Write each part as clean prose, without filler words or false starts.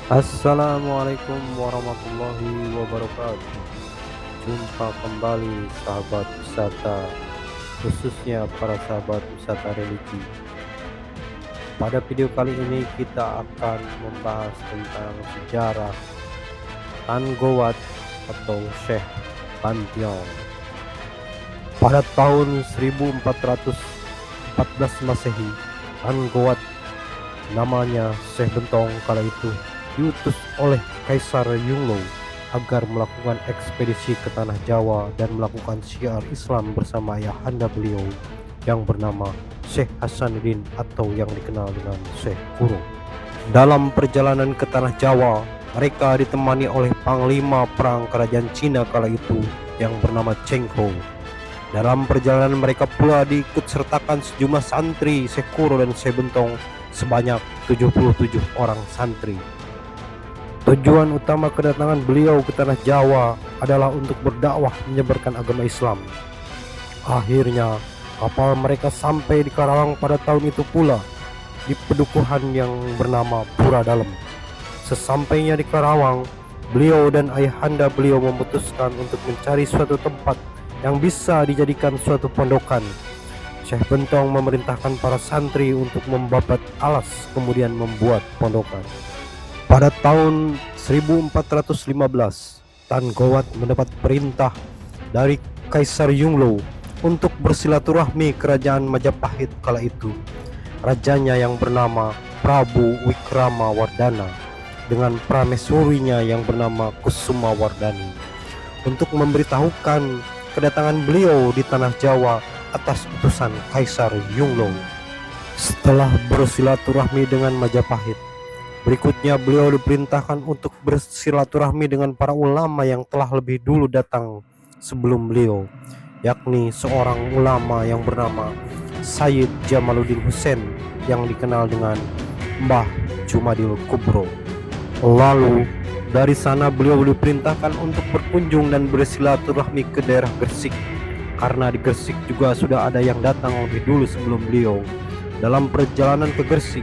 Assalamualaikum warahmatullahi wabarakatuh. Jumpa kembali sahabat wisata, khususnya para sahabat wisata religi. Pada video kali ini kita akan membahas tentang sejarah Tan Goat atau Syekh Bantiong. Pada tahun 1414 Masehi, Tan Goat, namanya Syekh Bentong kala itu, diutus oleh Kaisar Yongle agar melakukan ekspedisi ke tanah Jawa dan melakukan syiar Islam bersama ayahanda beliau yang bernama Syekh Hasanuddin atau yang dikenal dengan Syekh Kuro. Dalam perjalanan ke tanah Jawa, mereka ditemani oleh panglima perang kerajaan Cina kala itu yang bernama Cheng Ho. Dalam perjalanan mereka pula diikut sertakan sejumlah santri Syekh Kuro dan Syekh Bentong sebanyak 77 orang santri. Tujuan utama kedatangan beliau ke tanah Jawa adalah untuk berdakwah menyebarkan agama Islam. Akhirnya kapal mereka sampai di Karawang pada tahun itu pula, di pedukuhan yang bernama Pura Dalem. Sesampainya di Karawang, beliau dan ayahanda beliau memutuskan untuk mencari suatu tempat yang bisa dijadikan suatu pondokan. Syekh Bentong memerintahkan para santri untuk membabat alas kemudian membuat pondokan. Pada tahun 1415, Tan Goat mendapat perintah dari Kaisar Yongle untuk bersilaturahmi kerajaan Majapahit kala itu. Rajanya yang bernama Prabu Wikrama Wardana dengan prameswurinya yang bernama Kusuma Wardani untuk memberitahukan kedatangan beliau di tanah Jawa atas utusan Kaisar Yongle. Setelah bersilaturahmi dengan Majapahit, berikutnya beliau diperintahkan untuk bersilaturahmi dengan para ulama yang telah lebih dulu datang sebelum beliau, yakni seorang ulama yang bernama Sayyid Jamaluddin Hussein yang dikenal dengan Mbah Jumadil Kubro. Lalu dari sana beliau diperintahkan untuk berkunjung dan bersilaturahmi ke daerah Gresik, karena di Gresik juga sudah ada yang datang lebih dulu sebelum beliau. Dalam perjalanan ke Gresik,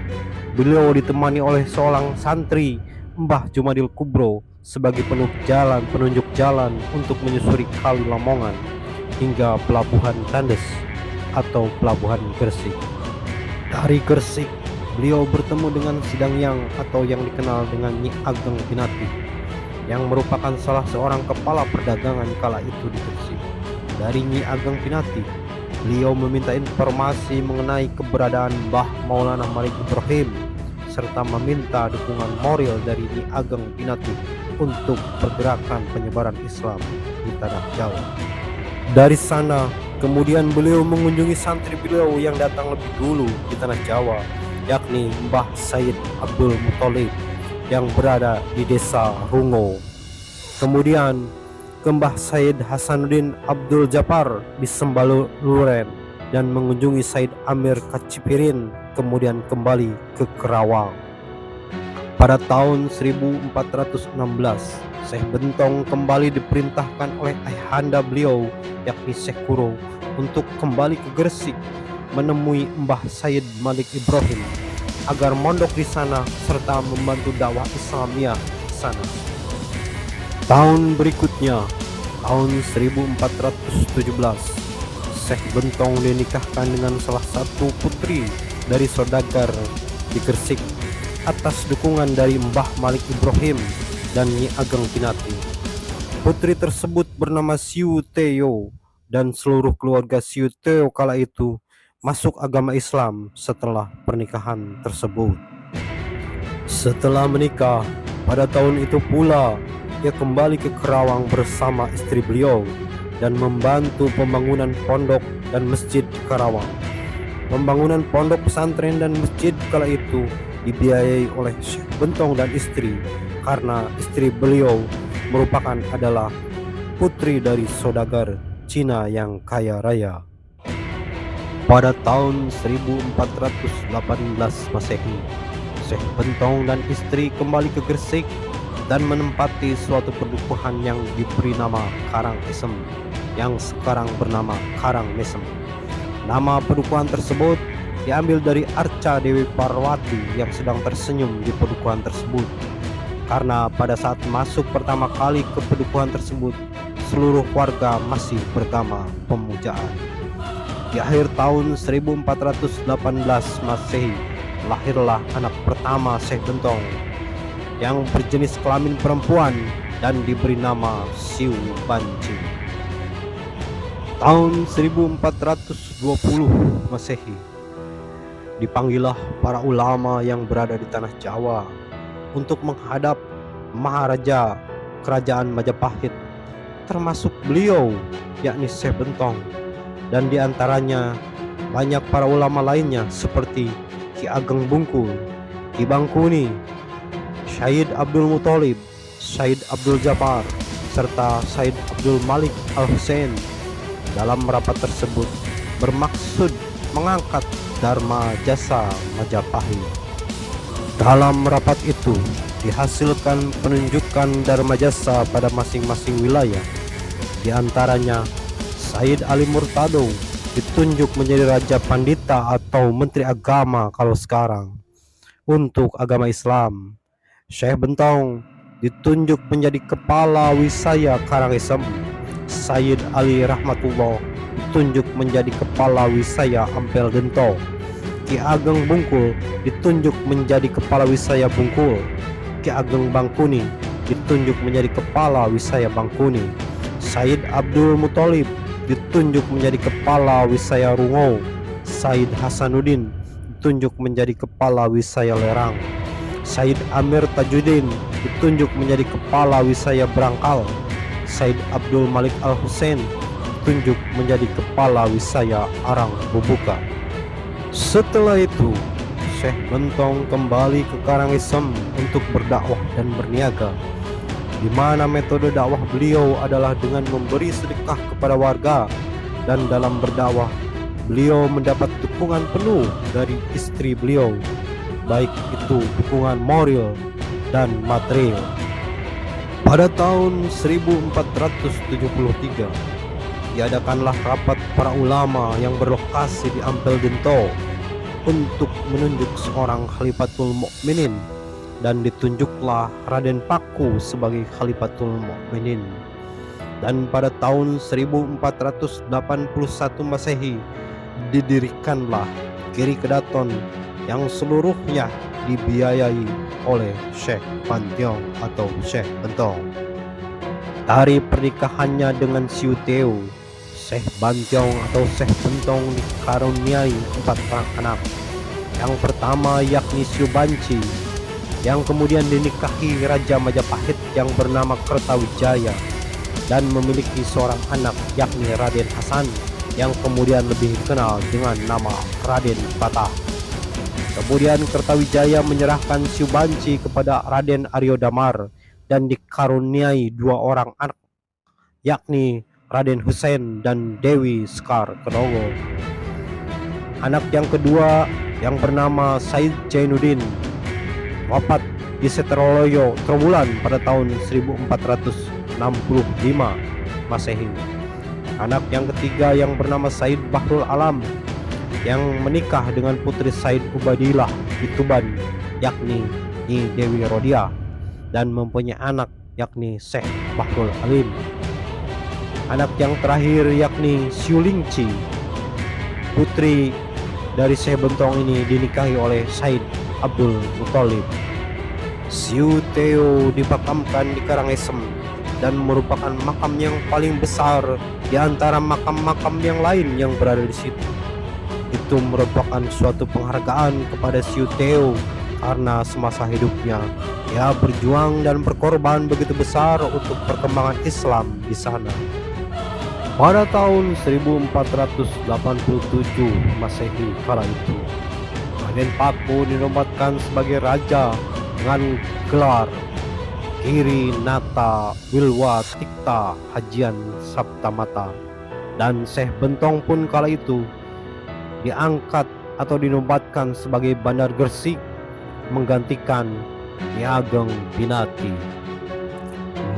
beliau ditemani oleh seorang santri, Mbah Jumadil Kubro, sebagai penunjuk jalan untuk menyusuri Kali Lamongan hingga Pelabuhan Tandes atau Pelabuhan Gresik. Dari Gresik, beliau bertemu dengan Sidangyang atau yang dikenal dengan Nyi Ageng Pinati, yang merupakan salah seorang kepala perdagangan kala itu di Gresik. Dari Nyi Ageng Pinati, beliau meminta informasi mengenai keberadaan Mbah Maulana Malik Ibrahim serta meminta dukungan moral dari Nyi Ageng Pinati untuk pergerakan penyebaran Islam di tanah Jawa. Dari sana, kemudian beliau mengunjungi santri beliau yang datang lebih dulu di tanah Jawa, yakni Mbah Said Abdul Muthalib yang berada di desa Rungo. Kemudian ke Mbah Said Hasanuddin Abdul Jabbar di Sembaluren dan mengunjungi Said Amir Kacipirin, kemudian kembali ke Karawang. Pada tahun 1416, Syekh Bentong kembali diperintahkan oleh ayahanda beliau, yakni Syekh Kuro, untuk kembali ke Gresik menemui Mbah Said Malik Ibrahim agar mondok di sana serta membantu dakwah Islamiyah di sana. Tahun berikutnya, tahun 1417, Syekh Bentong dinikahkan dengan salah satu putri dari saudagar di Gresik atas dukungan dari Mbah Malik Ibrahim dan Nyi Ageng Pinati. Putri tersebut bernama Siu Teo dan seluruh keluarga Siu Teo kala itu masuk agama Islam setelah pernikahan tersebut. Setelah menikah, pada tahun itu pula ia kembali ke Karawang bersama istri beliau dan membantu pembangunan pondok dan masjid di Karawang. Pembangunan pondok pesantren dan masjid kala itu dibiayai oleh Syekh Bentong dan istri, karena istri beliau merupakan adalah putri dari saudagar Cina yang kaya raya. Pada tahun 1418 Masehi, Syekh Bentong dan istri kembali ke Gresik dan menempati suatu pedukuhan yang diberi nama Karang Esem, yang sekarang bernama Karang Mesem. Nama pedukuhan tersebut diambil dari arca Dewi Parwati yang sedang tersenyum di pedukuhan tersebut. karena pada saat masuk pertama kali ke pedukuhan tersebut, seluruh warga masih beragama pemujaan. Di akhir tahun 1418 Masehi, lahirlah anak pertama Syekh Bentong yang berjenis kelamin perempuan dan diberi nama Siu Banci. Tahun 1420 Masehi, dipanggillah para ulama yang berada di tanah Jawa untuk menghadap Maharaja Kerajaan Majapahit, termasuk beliau yakni Syekh Bentong, dan diantaranya banyak para ulama lainnya seperti Ki Ageng Bungkul, Ki Bangkuni, Syed Abdul Muthalib, Syed Abdul Jabbar, serta Syed Abdul Malik Al-Husain. Dalam rapat tersebut bermaksud mengangkat Dharma Jasa Majapahit. Dalam rapat itu dihasilkan penunjukan Dharma Jasa pada masing-masing wilayah. Di antaranya Said Ali Murtado ditunjuk menjadi Raja Pandita atau Menteri Agama kalau sekarang untuk agama Islam. Syekh Bentong ditunjuk menjadi Kepala Wisaya Karangesem. Sayyid Ali Rahmatullah ditunjuk menjadi Kepala Wisaya Ampel Gento. Ki Ageng Bungkul ditunjuk menjadi Kepala Wisaya Bungkul. Ki Ageng Bangkuni ditunjuk menjadi Kepala Wisaya Bangkuni. Syed Abdul Muthalib ditunjuk menjadi Kepala Wisaya Rungau. Syed Hasanuddin ditunjuk menjadi Kepala Wisaya Lerang. Syed Amir Tajuddin ditunjuk menjadi Kepala Wisaya Brangkal. Syed Abdul Malik Al-Husain ditunjuk menjadi Kepala Wisaya Arang Bubuka. Setelah itu, Syekh Bentong kembali ke Karangesem untuk berdakwah dan berniaga, di mana metode dakwah beliau adalah dengan memberi sedekah kepada warga, dan dalam berdakwah beliau mendapat dukungan penuh dari istri beliau, baik itu dukungan moral dan material. Pada tahun 1473 diadakanlah rapat para ulama yang berlokasi di Ampel Gento untuk menunjuk seorang Khalifatul Mukminin, dan ditunjuklah Raden Paku sebagai Khalifatul Mukminin. Dan pada tahun 1481 Masehi didirikanlah Giri Kedaton yang seluruhnya dibiayai oleh Syekh Bantiong atau Syekh Bentong. Dari pernikahannya dengan Siu Teo, Syekh Bantiong atau Syekh Bentong dikaruniai 4 orang anak. Yang pertama yakni Siu Banci, yang kemudian dinikahi Raja Majapahit yang bernama Kertawijaya, dan memiliki seorang anak yakni Raden Hasan, yang kemudian lebih dikenal dengan nama Raden Patah. Kemudian Kertawijaya menyerahkan Siu Banci kepada Raden Aryo Damar dan dikaruniai 2 orang anak, yakni Raden Husain dan Dewi Sekar Kedongo. Anak yang kedua yang bernama Said Jainuddin wafat di Seteroloyo Trowulan pada tahun 1465 Masehi. Anak yang ketiga yang bernama Said Bahrul Alam yang menikah dengan putri Said Ubadillah di Tuban, yakni Nyi Dewi Rodia, dan mempunyai anak yakni Syekh Bahrul Alim. Anak yang terakhir yakni Siu Lingci, putri dari Syekh Bentong ini dinikahi oleh Syed Abdul Muthalib. Siu Teo dimakamkan di Karangesem dan merupakan makam yang paling besar di antara makam-makam yang lain yang berada di situ. Itu merupakan suatu penghargaan kepada Siu Teo karena semasa hidupnya ia berjuang dan berkorban begitu besar untuk perkembangan Islam di sana. Pada tahun 1487 Masehi kala itu, Raden Paku dinobatkan sebagai raja dengan gelar Giri Nata Wilwa Tikta Hajian Saptamata, dan Syekh Bentong pun kala itu diangkat atau dinobatkan sebagai Bandar Gresik menggantikan Ki Ageng Binati.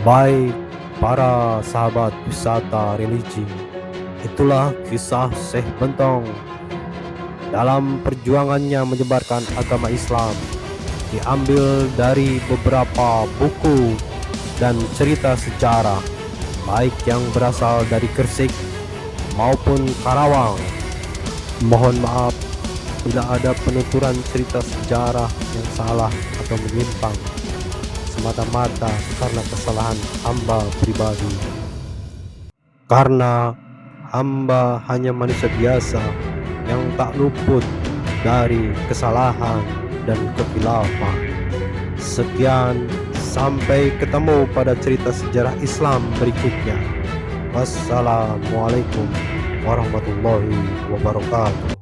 Baik para sahabat wisata religi, itulah kisah Syekh Bentong dalam perjuangannya menyebarkan agama Islam diambil dari beberapa buku dan cerita sejarah, baik yang berasal dari Gresik maupun Karawang. Mohon maaf bila ada penuturan cerita sejarah yang salah atau menyimpang, semata-mata karena kesalahan hamba pribadi. Karena hamba hanya manusia biasa yang tak luput dari kesalahan dan kekilafan. Sekian, sampai ketemu pada cerita sejarah Islam berikutnya. Wassalamualaikum warahmatullahi wabarakatuh.